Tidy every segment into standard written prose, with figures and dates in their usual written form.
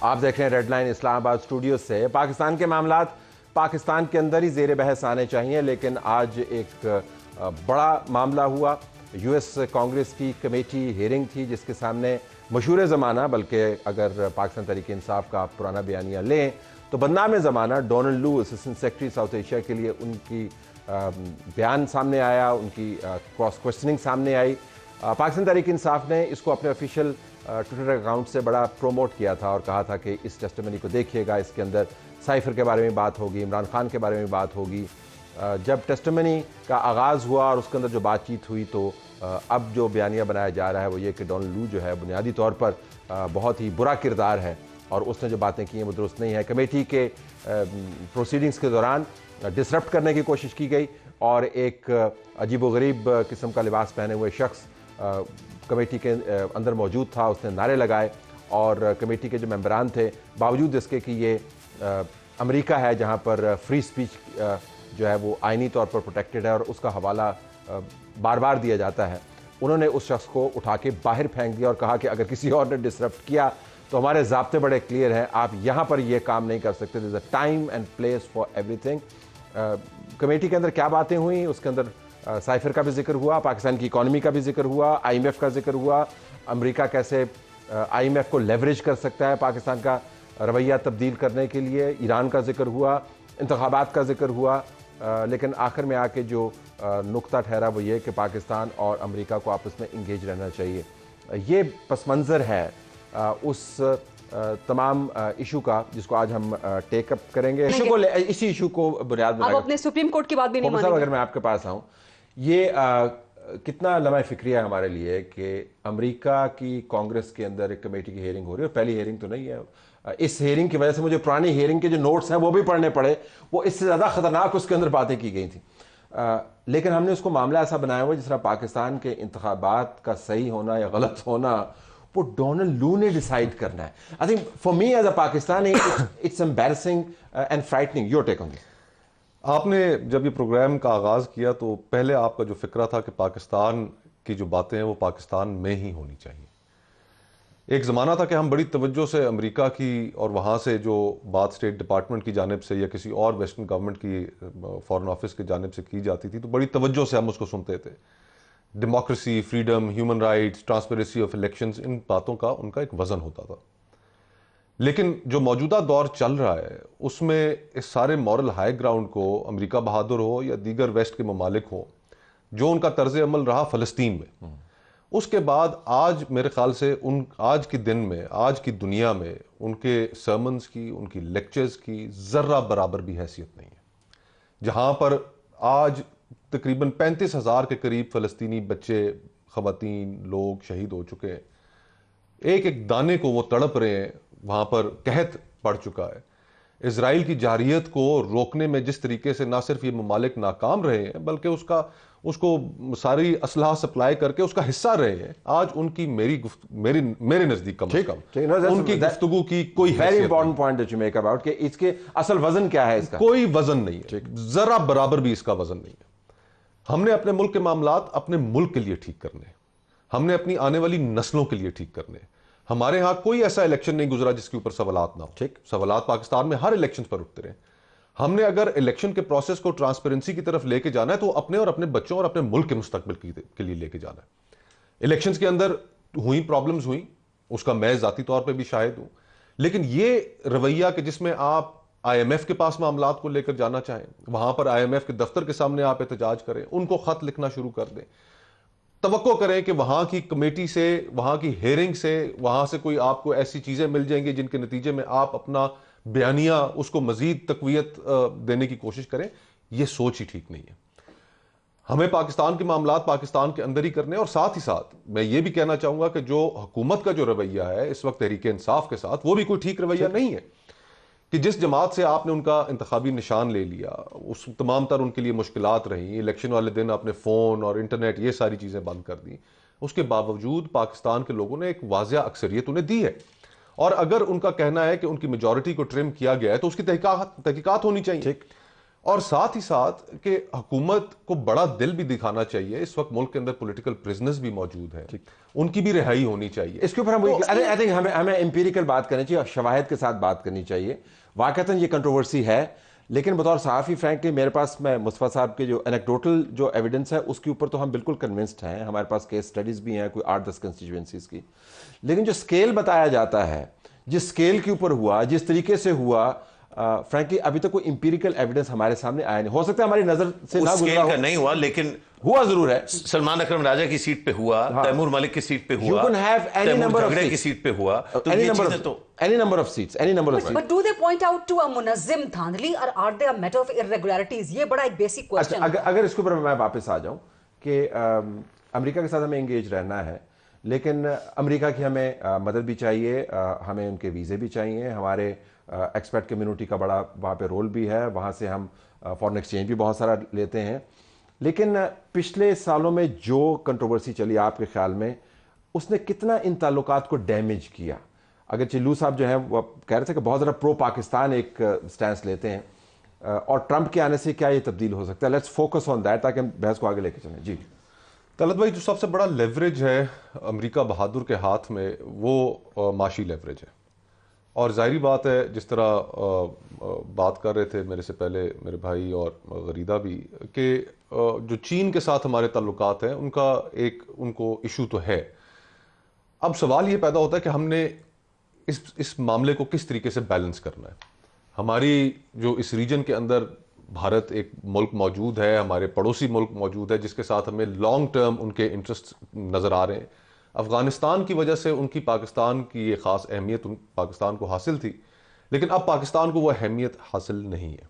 آپ دیکھ رہے ہیں ریڈ لائن اسلام آباد اسٹوڈیو سے۔ پاکستان کے معاملات پاکستان کے اندر ہی زیر بحث آنے چاہیے، لیکن آج ایک بڑا معاملہ ہوا۔ یو ایس کانگریس کی کمیٹی ہیئرنگ تھی جس کے سامنے مشہور زمانہ، بلکہ اگر پاکستان تحریک انصاف کا پرانا بیانیہ لیں تو بدنام زمانہ ڈونلڈ لو اسسٹنٹ سیکرٹری ساؤتھ ایشیا کے لیے ان کی بیان سامنے آیا، ان کی کراس کوسچننگ سامنے آئی۔ پاکستان تحریک انصاف نے اس کو اپنے آفیشیل ٹویٹر اکاؤنٹ سے بڑا پروموٹ کیا تھا اور کہا تھا کہ اس ٹیسٹیمنی کو دیکھیے گا، اس کے اندر سائفر کے بارے میں بات ہوگی، عمران خان کے بارے میں بات ہوگی۔ جب ٹیسٹیمنی کا آغاز ہوا اور اس کے اندر جو بات چیت ہوئی تو اب جو بیانیہ بنایا جا رہا ہے وہ یہ کہ ڈونلڈ لو جو ہے بنیادی طور پر بہت ہی برا کردار ہے اور اس نے جو باتیں کی ہیں وہ درست نہیں ہے۔ کمیٹی کے پروسیڈنگز کے دوران ڈسرپٹ کرنے کی کوشش کی گئی اور ایک عجیب و غریب قسم کا لباس پہنے ہوئے شخص کمیٹی کے اندر موجود تھا، اس نے نعرے لگائے اور کمیٹی کے جو ممبران تھے باوجود اس کے کہ یہ امریکہ ہے جہاں پر فری سپیچ جو ہے وہ آئینی طور پر پروٹیکٹڈ ہے اور اس کا حوالہ بار بار دیا جاتا ہے، انہوں نے اس شخص کو اٹھا کے باہر پھینک دیا اور کہا کہ اگر کسی اور نے ڈسرپٹ کیا تو ہمارے ضابطے بڑے کلیئر ہیں، آپ یہاں پر یہ کام نہیں کر سکتے۔ There is a time and place for ایوری تھنگ۔ کمیٹی کے اندر کیا باتیں ہوئیں، اس کے اندر سائفر کا بھی ذکر ہوا، پاکستان کی اکانومی کا بھی ذکر ہوا، آئی ایم ایف کا ذکر ہوا، امریکہ کیسے آئی ایم ایف کو لیوریج کر سکتا ہے پاکستان کا رویہ تبدیل کرنے کے لیے، ایران کا ذکر ہوا، انتخابات کا ذکر ہوا، لیکن آخر میں آ کے جو نقطہ ٹھہرا وہ یہ کہ پاکستان اور امریکہ کو آپس میں انگیج رہنا چاہیے۔ یہ پس منظر ہے اس تمام ایشو کا جس کو آج ہم ٹیک اپ کریں گے۔ اسی ایشو کو بنیاد بنا آپ اپنے سپریم کورٹ کی بات بھی نہیں مانیں گے؟ اگر میں آپ کے پاس آؤں، یہ کتنا لمحہ فکریہ ہے ہمارے لیے کہ امریکہ کی کانگریس کے اندر ایک کمیٹی کی ہیئرنگ ہو رہی ہے، پہلی ہیئرنگ تو نہیں ہے۔ اس ہیئرنگ کی وجہ سے مجھے پرانی ہیئرنگ کے جو نوٹس ہیں وہ بھی پڑھنے پڑے، وہ اس سے زیادہ خطرناک اس کے اندر باتیں کی گئی تھیں، لیکن ہم نے اس کو معاملہ ایسا بنایا ہوا جس طرح پاکستان کے انتخابات کا صحیح ہونا یا غلط ہونا وہ ڈونلڈ لو نے ڈیسائیڈ کرنا ہے۔ I think for me as a Pakistani it's embarrassing and frightening. Your take on this؟ آپ نے جب یہ پروگرام کا آغاز کیا تو پہلے آپ کا جو فکرہ تھا کہ پاکستان کی جو باتیں ہیں وہ پاکستان میں ہی ہونی چاہیے۔ ایک زمانہ تھا کہ ہم بڑی توجہ سے امریکہ کی اور وہاں سے جو بات اسٹیٹ ڈپارٹمنٹ کی جانب سے یا کسی اور ویسٹرن گورنمنٹ کی فارن آفس کی جانب سے کی جاتی تھی تو بڑی توجہ سے ہم اس کو سنتے تھے۔ Democracy, freedom, human rights, transparency of elections, ان باتوں کا ان کا ایک وزن ہوتا تھا۔ لیکن جو موجودہ دور چل رہا ہے اس میں اس سارے مورل ہائی گراؤنڈ کو امریکہ بہادر ہو یا دیگر ویسٹ کے ممالک ہوں، جو ان کا طرز عمل رہا فلسطین میں، اس کے بعد آج میرے خیال سے آج کے دن میں، آج کی دنیا میں ان کے سرمنز کی، ان کی لیکچرز کی ذرہ برابر بھی حیثیت نہیں ہے۔ جہاں پر آج تقریباً 35,000 کے قریب فلسطینی بچے، خواتین، لوگ شہید ہو چکے ہیں، ایک ایک دانے کو وہ تڑپ رہے ہیں، وہاں پر قحط پڑ چکا ہے۔ اسرائیل کی جارحیت کو روکنے میں جس طریقے سے نہ صرف یہ ممالک ناکام رہے ہیں بلکہ اس کو ساری اسلحہ سپلائی کر کے اس کا حصہ رہے ہیں، آج ان کی میرے نزدیک کم از کم ان کی گفتگو کی کوئی very important point that you make about کہ اس کے اصل وزن کیا ہے، اس کا کوئی وزن نہیں ہے، ذرا برابر بھی اس کا وزن نہیں ہے۔ ہم نے اپنے ملک کے معاملات اپنے ملک کے لیے ٹھیک کرنے، ہم نے اپنی آنے والی نسلوں کے لیے ٹھیک کرنے۔ ہمارے ہاں کوئی ایسا الیکشن نہیں گزرا جس کے اوپر سوالات نہ ہو۔ ٹھیک، سوالات پاکستان میں ہر الیکشن پر اٹھتے رہے۔ ہم نے اگر الیکشن کے پروسیس کو ٹرانسپیرنسی کی طرف لے کے جانا ہے تو اپنے اور اپنے بچوں اور اپنے ملک کے مستقبل کے لیے لے کے جانا ہے۔ الیکشنز کے اندر ہوئی پرابلمز ہوئی، اس کا میں ذاتی طور پہ بھی شاہد ہوں، لیکن یہ رویہ کہ جس میں آپ آئی ایم ایف کے پاس معاملات کو لے کر جانا چاہیں، وہاں پر آئی ایم ایف کے دفتر کے سامنے آپ احتجاج کریں، ان کو خط لکھنا شروع کر دیں، توقع کریں کہ وہاں کی کمیٹی سے، وہاں کی ہیئرنگ سے، وہاں سے کوئی آپ کو ایسی چیزیں مل جائیں گی جن کے نتیجے میں آپ اپنا بیانیہ اس کو مزید تقویت دینے کی کوشش کریں، یہ سوچ ہی ٹھیک نہیں ہے۔ ہمیں پاکستان کے معاملات پاکستان کے اندر ہی کرنے، اور ساتھ ہی ساتھ میں یہ بھی کہنا چاہوں گا کہ جو حکومت کا جو رویہ ہے اس وقت تحریک انصاف کے ساتھ، وہ بھی کوئی ٹھیک رویہ نہیں ہے کہ جس جماعت سے آپ نے ان کا انتخابی نشان لے لیا، اس تمام تر ان کے لیے مشکلات رہیں، الیکشن والے دن اپنے فون اور انٹرنیٹ یہ ساری چیزیں بند کر دیں، اس کے باوجود پاکستان کے لوگوں نے ایک واضح اکثریت انہیں دی ہے، اور اگر ان کا کہنا ہے کہ ان کی میجورٹی کو ٹرم کیا گیا ہے تو اس کی تحقیقات ہونی چاہیے۔ اور ساتھ ہی ساتھ کہ حکومت کو بڑا دل بھی دکھانا چاہیے. اس وقت ملک کے اندر پولیٹیکل پرزنرز بھی موجود ہیں, ان کی بھی رہائی ہونی چاہیے. اس کے اوپر ہمیں امپیریکل بات کرنی چاہیے اور شواہد کے ساتھ بات کرنی چاہیے. واقعتاً یہ کنٹروورسی ہے, لیکن بطور صحافی فرینکلی میرے پاس میں مصطفیٰ صاحب کے جو انیکڈوٹل جو ایویڈنس ہے اس کے اوپر تو ہم بالکل کنونسڈ ہیں. ہمارے پاس کیس سٹڈیز بھی ہیں کوئی 8-10 کنسٹیچوئنسیز کی, لیکن جو سکیل بتایا جاتا ہے, جس سکیل کے اوپر ہوا, جس طریقے سے ہوا, فرینکلی ابھی تک کوئی امپیریکل ایویڈنس ہمارے سامنے آیا نہیں. ہو سکتا ہے ہماری نظر سے نہ اسکیل گزرا کا ہو, نہیں ہوا, لیکن ہوا ضرور ہے. سلمان اکرم راجہ کی سیٹ پہ ہوا, تیمور ملک کی سیٹ پہ ہوا, You can have any تیمور number of جھگڑے کی seats. سیٹ پہ ہوا, تو Any یہ number چیزیں of- تو any number of seats, any number of seats. But do they point out to a منظم دھاندلی or are they a matter of irregularities? یہ بڑا ایک بیسک کوشچن ہے. اگر اس کے اوپر میں واپس آ جاؤں کہ امریکہ کے ساتھ ہمیں انگیج رہنا ہے, لیکن امریکہ کی ہمیں مدد بھی چاہیے, ہمیں ان کے ویزے بھی چاہیے, ہمارے ایکسپیٹ کمیونٹی کا بڑا وہاں پہ رول بھی ہے, وہاں سے ہم فارن ایکسچینج بھی بہت سارا لیتے ہیں. لیکن پچھلے سالوں میں جو کنٹروورسی چلی آپ کے خیال میں, اس نے کتنا ان تعلقات کو ڈیمیج کیا؟ اگرچہ لو صاحب جو ہیں وہ کہہ رہے تھے کہ بہت زیادہ پرو پاکستان ایک سٹینس لیتے ہیں, اور ٹرمپ کے آنے سے کیا یہ تبدیل ہو سکتا ہے؟ لیٹس فوکس آن دیٹ تاکہ ہم بحث کو آگے لے کے چلیں. جی طلعت بھائی, جو سب سے بڑا لیوریج ہے امریکہ بہادر کے ہاتھ میں وہ معاشی لیوریج ہے. اور ظاہری بات ہے, جس طرح بات کر رہے تھے میرے سے پہلے میرے بھائی اور غریدہ بھی, کہ جو چین کے ساتھ ہمارے تعلقات ہیں ان کا ایک ان کو ایشو تو ہے. اب سوال یہ پیدا ہوتا ہے کہ ہم نے اس معاملے کو کس طریقے سے بیلنس کرنا ہے. ہماری جو اس ریجن کے اندر بھارت ایک ملک موجود ہے, ہمارے پڑوسی ملک موجود ہے جس کے ساتھ ہمیں لانگ ٹرم ان کے انٹرسٹ نظر آ رہے ہیں. افغانستان کی وجہ سے ان کی پاکستان کی یہ خاص اہمیت پاکستان کو حاصل تھی, لیکن اب پاکستان کو وہ اہمیت حاصل نہیں ہے.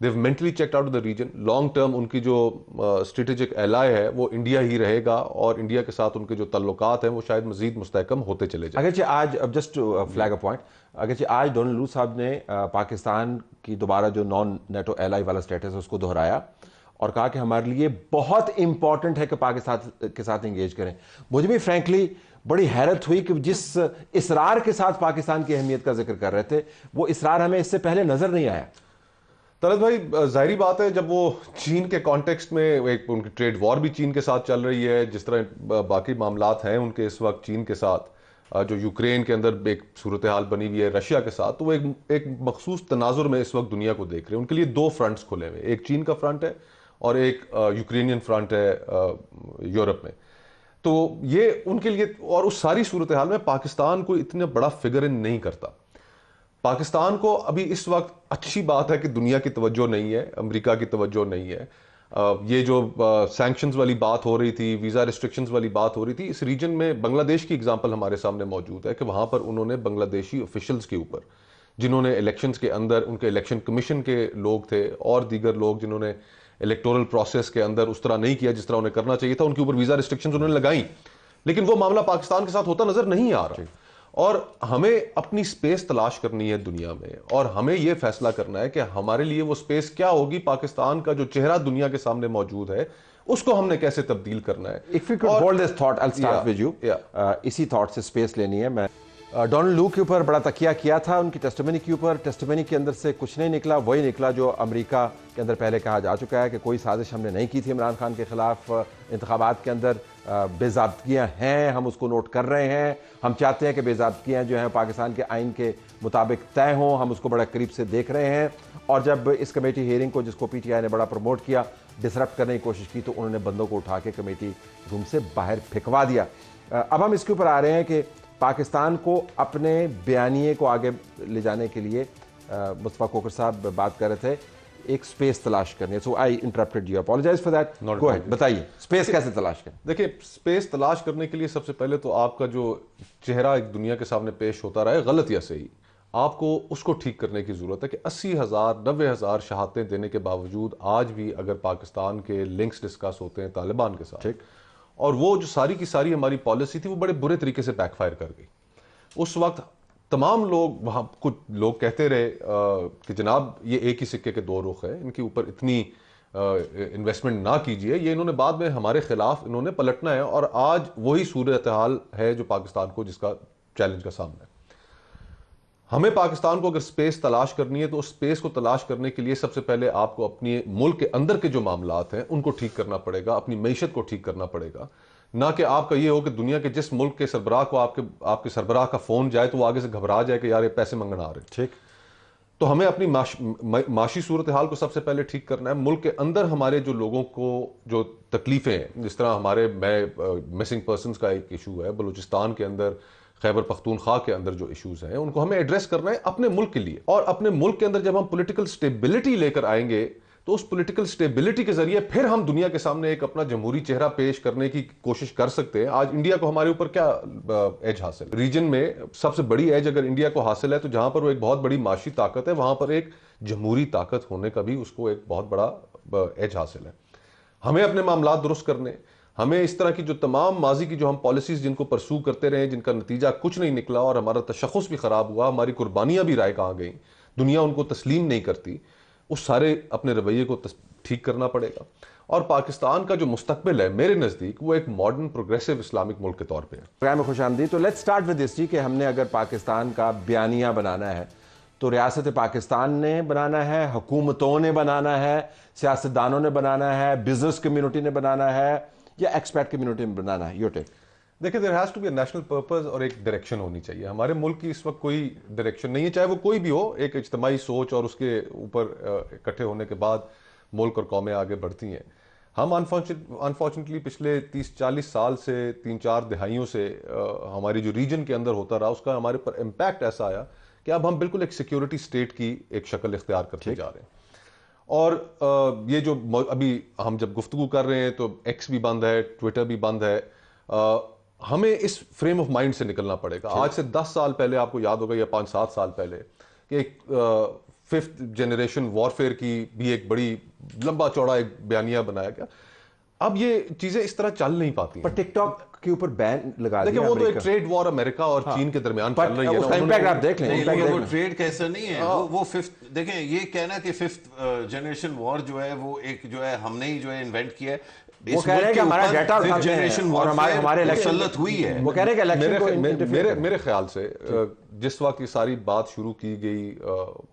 They've mentally checked out of the region. Long term ان کی جو اسٹریٹجک ایلائی ہے وہ انڈیا ہی رہے گا, اور انڈیا کے ساتھ ان کے جو تعلقات ہیں وہ شاید مزید مستحکم ہوتے چلے جائیں. اگرچہ آج, اب جسٹ فلیگ اے پوائنٹ, اگرچہ آج ڈونلڈ لو صاحب نے پاکستان کی دوبارہ جو نان نیٹو ایلائی والا اسٹیٹس ہے اس کو دہرایا اور کہا کہ ہمارے لیے بہت امپورٹنٹ ہے کہ پاکستان کے ساتھ انگیج کریں. مجھے بھی فرینکلی بڑی حیرت ہوئی کہ جس اصرار کے ساتھ پاکستان کی اہمیت کا ذکر کر رہے تھے, وہ اصرار ہمیں اس سے پہلے نظر نہیں آیا. طلعت بھائی, ظاہری بات ہے جب وہ چین کے کانٹیکسٹ میں ایک ان کی ٹریڈ وار بھی چین کے ساتھ چل رہی ہے, جس طرح باقی معاملات ہیں ان کے اس وقت چین کے ساتھ, جو یوکرین کے اندر ایک صورتحال بنی ہوئی ہے رشیا کے ساتھ, تو وہ ایک مخصوص تناظر میں اس وقت دنیا کو دیکھ رہے ہیں. ان کے لیے دو فرنٹس کھلے ہوئے, ایک چین کا فرنٹ ہے اور ایک یوکرینین فرنٹ ہے یورپ میں. تو یہ ان کے لیے, اور اس ساری صورتحال میں پاکستان کو اتنا بڑا فگر ان نہیں کرتا. پاکستان کو ابھی اس وقت اچھی بات ہے کہ دنیا کی توجہ نہیں ہے, امریکہ کی توجہ نہیں ہے. یہ جو سینکشنز والی بات ہو رہی تھی, ویزا ریسٹرکشنز والی بات ہو رہی تھی, اس ریجن میں بنگلہ دیش کی اگزامپل ہمارے سامنے موجود ہے کہ وہاں پر انہوں نے بنگلہ دیشی آفیشلز کے اوپر, جنہوں نے الیکشنز کے اندر ان کے الیکشن کمیشن کے لوگ تھے اور دیگر لوگ جنہوں نے الیکٹورل پروسیس کے اندر اس طرح نہیں کیا جس طرح انہیں کرنا چاہیے تھا, ان کے اوپر ویزا ریسٹرکشنز انہوں نے لگائیں. لیکن وہ معاملہ پاکستان کے ساتھ ہوتا نظر نہیں آ رہا. اور ہمیں اپنی سپیس تلاش کرنی ہے دنیا میں, اور ہمیں یہ فیصلہ کرنا ہے کہ ہمارے لیے وہ سپیس کیا ہوگی. پاکستان کا جو چہرہ دنیا کے سامنے موجود ہے اس کو ہم نے کیسے تبدیل کرنا ہے. If you could hold this thought, I'll start with you. اسی تھاٹ سے سپیس لینی ہے. میں ڈونلڈ لو کے اوپر بڑا تکیہ کیا تھا, ان کی ٹیسٹیمنی کے اوپر. ٹیسٹیمنی کے اندر سے کچھ نہیں نکلا, وہی نکلا جو امریکہ کے اندر پہلے کہا جا چکا ہے کہ کوئی سازش ہم نے نہیں کی تھی عمران خان کے خلاف. انتخابات کے اندر بے ضابطگیاں ہیں, ہم اس کو نوٹ کر رہے ہیں, ہم چاہتے ہیں کہ بے ضابطگیاں جو ہیں پاکستان کے آئین کے مطابق طے ہوں, ہم اس کو بڑا قریب سے دیکھ رہے ہیں. اور جب اس کمیٹی ہیئرنگ کو, جس کو پی ٹی آئی نے بڑا پروموٹ کیا, ڈسرپٹ کرنے کی کوشش کی, تو انہوں نے بندوں کو اٹھا کے کمیٹی روم سے باہر پھینکوا دیا. اب ہم اس کے اوپر آ رہے ہیں کہ پاکستان کو اپنے بیانیے کو آگے لے جانے کے لیے مصطفیٰ کوکر صاحب بات کر رہے تھے, ایک سپیس تلاش کرنی ہے. So I interrupted you, apologize for that. Go ahead, بتائیے سپیس کیسے تلاش کریں. دیکھیں, سپیس تلاش کرنے کے لیے سب سے پہلے تو آپ کا جو چہرہ ایک دنیا کے سامنے پیش ہوتا رہا ہے, غلط یا صحیح, آپ کو اس کو ٹھیک کرنے کی ضرورت ہے کہ 80,000 90,000 شہادتیں دینے کے باوجود آج بھی اگر پاکستان کے لنکس ڈسکس ہوتے ہیں طالبان کے ساتھ, اور وہ جو ساری کی ساری ہماری پالیسی تھی وہ بڑے برے طریقے سے بیک فائر کر گئی. اس وقت تمام لوگ وہاں, کچھ لوگ کہتے رہے کہ جناب یہ ایک ہی سکے کے دو رخ ہے, ان کے اوپر اتنی انویسٹمنٹ نہ کیجئے. یہ انہوں نے بعد میں ہمارے خلاف انہوں نے پلٹنا ہے, اور آج وہی صورتحال ہے جو پاکستان کو جس کا چیلنج کا سامنا ہے. ہمیں پاکستان کو اگر سپیس تلاش کرنی ہے تو اس سپیس کو تلاش کرنے کے لیے سب سے پہلے آپ کو اپنی ملک کے اندر کے جو معاملات ہیں ان کو ٹھیک کرنا پڑے گا، اپنی معیشت کو ٹھیک کرنا پڑے گا. نہ کہ آپ کا یہ ہو کہ دنیا کے جس ملک کے سربراہ کو آپ کے سربراہ کا فون جائے تو وہ آگے سے گھبرا جائے کہ یار یہ پیسے منگنا آ رہے ہیں. ٹھیک. تو ہمیں اپنی معاشی صورتحال کو سب سے پہلے ٹھیک کرنا ہے. ملک کے اندر ہمارے جو لوگوں کو جو تکلیفیں ہیں، جس طرح ہمارے مسنگ پرسنز کا ایک ایشو ہے، بلوچستان کے اندر، خیبر پختونخوا کے اندر جو ایشوز ہیں ان کو ہمیں ایڈریس کرنا ہے اپنے ملک کے لیے. اور اپنے ملک کے اندر جب ہم پولیٹیکل سٹیبلٹی لے کر آئیں گے تو اس پولیٹیکل سٹیبلٹی کے ذریعے پھر ہم دنیا کے سامنے ایک اپنا جمہوری چہرہ پیش کرنے کی کوشش کر سکتے ہیں. آج انڈیا کو ہمارے اوپر کیا ایج حاصل ہے؟ ریجن میں سب سے بڑی ایج اگر انڈیا کو حاصل ہے تو جہاں پر وہ ایک بہت بڑی معاشی طاقت ہے، وہاں پر ایک جمہوری طاقت ہونے کا بھی اس کو ایک بہت بڑا ایج حاصل ہے. ہمیں اپنے معاملات درست کرنے، ہمیں اس طرح کی جو تمام ماضی کی جو ہم پالیسیز جن کو پرسو کرتے رہے، جن کا نتیجہ کچھ نہیں نکلا اور ہمارا تشخص بھی خراب ہوا، ہماری قربانیاں بھی رائے کہاں گئیں، دنیا ان کو تسلیم نہیں کرتی، اس سارے اپنے رویے کو ٹھیک کرنا پڑے گا. اور پاکستان کا جو مستقبل ہے میرے نزدیک وہ ایک ماڈرن پروگریسو اسلامک ملک کے طور پہ ہے. پروگرام میں خوش آمدید. تو لیٹس سٹارٹ ود دس کہ ہم نے اگر پاکستان کا بیانیہ بنانا ہے تو ریاست پاکستان نے بنانا ہے، حکومتوں نے بنانا ہے، سیاستدانوں نے بنانا ہے، بزنس کمیونٹی نے بنانا ہے، یا ایکسپیٹ کمیونٹی میں بنانا ہے؟ Your take. دیکھیں there has to be a national purpose اور ایک ڈائریکشن ہونی چاہیے. ہمارے ملک کی اس وقت کوئی ڈائریکشن نہیں ہے، چاہے وہ کوئی بھی ہو. ایک اجتماعی سوچ اور اس کے اوپر اکٹھے ہونے کے بعد ملک اور قومیں آگے بڑھتی ہیں. ہم انفارچونیٹلی پچھلے 30-40 سال سے 3-4 دہائیوں سے ہماری جو ریجن کے اندر ہوتا رہا اس کا ہمارے پر امپیکٹ ایسا آیا کہ اب ہم بالکل ایک سیکیورٹی سٹیٹ کی ایک شکل اختیار کرتے جا رہے ہیں. اور یہ جو ابھی ہم جب گفتگو کر رہے ہیں تو ایکس بھی بند ہے، ٹویٹر بھی بند ہے. ہمیں اس فریم آف مائنڈ سے نکلنا پڑے گا. آج سے 10 سال پہلے آپ کو یاد ہوگا یا 5-7 سال پہلے کہ ایک 5th جنریشن وارفیئر کی بھی ایک بڑی لمبا چوڑا ایک بیانیہ بنایا گیا. اب یہ چیزیں اس طرح چل نہیں پاتی ہیں. پر ٹک ٹاک کے اوپر بین لگا دیا. دیکھیں وہ تو ایک ٹریڈ وار امریکہ اور چین کے درمیان چل رہی ہے. اس کا امپیکٹ آپ دیکھ لیں. وہ ٹریڈ کیسا نہیں ہے، وہ ففتھ دیکھیں، یہ کہنا کہ 5th جنریشن وار جو ہے وہ ایک جو ہے ہم نے ہی جو ہے انوینٹ کیا ہے. وہ کہہ رہے ہیں کہ ہمارا ڈیٹا اور ہمارے الیکشن ہوئی ہے. وہ کہہ رہے ہیں کہ الیکشن میرے خیال سے جس وقت یہ ساری بات شروع کی گئی،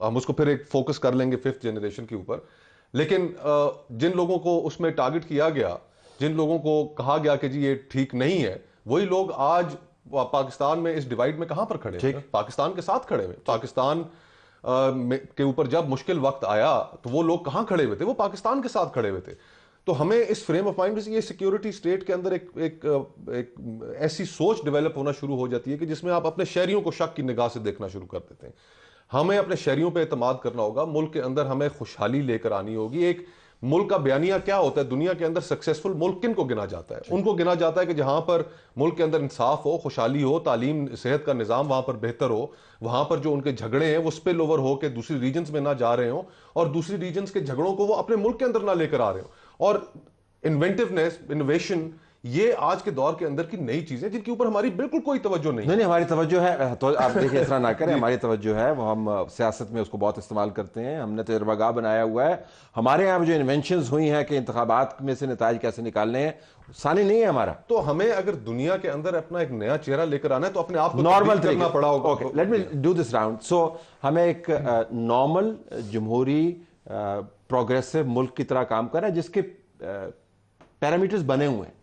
ہم اس کو پھر ایک فوکس کر لیں گے 5th جنریشن کے اوپر. لیکن جن لوگوں کو اس میں ٹارگٹ کیا گیا، جن لوگوں کو کہا گیا کہ جی یہ ٹھیک نہیں ہے، وہی لوگ آج پاکستان میں اس ڈیوائیڈ میں کہاں پر کھڑے ہیں؟ پاکستان کے ساتھ کھڑے ہوئے. پاکستان کے اوپر جب مشکل وقت آیا تو وہ لوگ کہاں کھڑے ہوئے تھے؟ وہ پاکستان کے ساتھ کھڑے ہوئے تھے. تو ہمیں اس فریم آف مائنڈ سے یہ سیکیورٹی سٹیٹ کے اندر ایک ایسی سوچ ڈیولپ ہونا شروع ہو جاتی ہے کہ جس میں آپ اپنے شہریوں کو شک کی نگاہ سے دیکھنا شروع کر دیتے ہیں. ہمیں اپنے شہریوں پہ اعتماد کرنا ہوگا. ملک کے اندر ہمیں خوشحالی لے کر آنی ہوگی. ایک ملک کا بیانیہ کیا ہوتا ہے؟ دنیا کے اندر سکسیسفل ملک کن کو گنا جاتا ہے؟ ان کو گنا جاتا ہے کہ جہاں پر ملک کے اندر انصاف ہو، خوشحالی ہو، تعلیم صحت کا نظام وہاں پر بہتر ہو، وہاں پر جو ان کے جھگڑے ہیں وہ سپل اوور ہو کے دوسری ریجنز میں نہ جا رہے ہوں اور دوسری ریجنز کے جھگڑوں کو وہ اپنے ملک کے اندر نہ لے کر آ رہے ہوں. اور انوینٹیونیس، انوویشن، یہ آج کے دور کے اندر کی نئی چیزیں جن کے اوپر ہماری بالکل کوئی توجہ نہیں. ہماری توجہ ہے. تو آپ دیکھیں اس طرح نہ کریں. ہماری توجہ ہے، وہ ہم سیاست میں اس کو بہت استعمال کرتے ہیں. ہم نے تجربہ گاہ بنایا ہوا ہے. ہمارے یہاں جو انوینشنز ہوئی ہیں کہ انتخابات میں سے نتائج کیسے نکالنے ہیں، ثانی نہیں ہے ہمارا. تو ہمیں اگر دنیا کے اندر اپنا ایک نیا چہرہ لے کر آنا ہے تو اپنے آپ کو نارمل کرنا پڑا ہوگا. Okay, let me do this round. So ہمیں ایک نارمل جمہوری پروگریسو ملک کی طرح کام کرنا ہے جس کے پیرامیٹرز بنے ہوئے ہیں.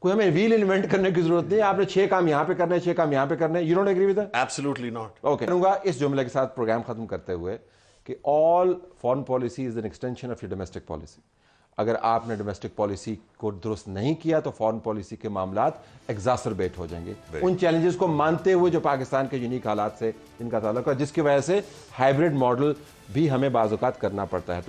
کوئی ہمیں ویل انوینٹ کرنے کی ضرورت نہیں ہے. آپ نے 6 کام یہاں پہ کرنے ہیں، 6 کام یہاں پہ کرنے ہیں. You don't agree with that? Absolutely not. Okay, کروں گا اس جملے کے ساتھ پروگرام ختم کرتے ہوئے کہ all foreign policy is an extension of your domestic policy. اگر آپ نے ڈومیسٹک پالیسی کو درست نہیں کیا تو فارن پالیسی کے معاملات ایگزاسربیٹ ہو جائیں گے. ان چیلنجز کو مانتے ہوئے جو پاکستان کے یونیک حالات سے ان کا تعلق ہے، جس کی وجہ سے ہائیبرڈ ماڈل بھی ہمیں بعض اوقات کرنا پڑتا ہے.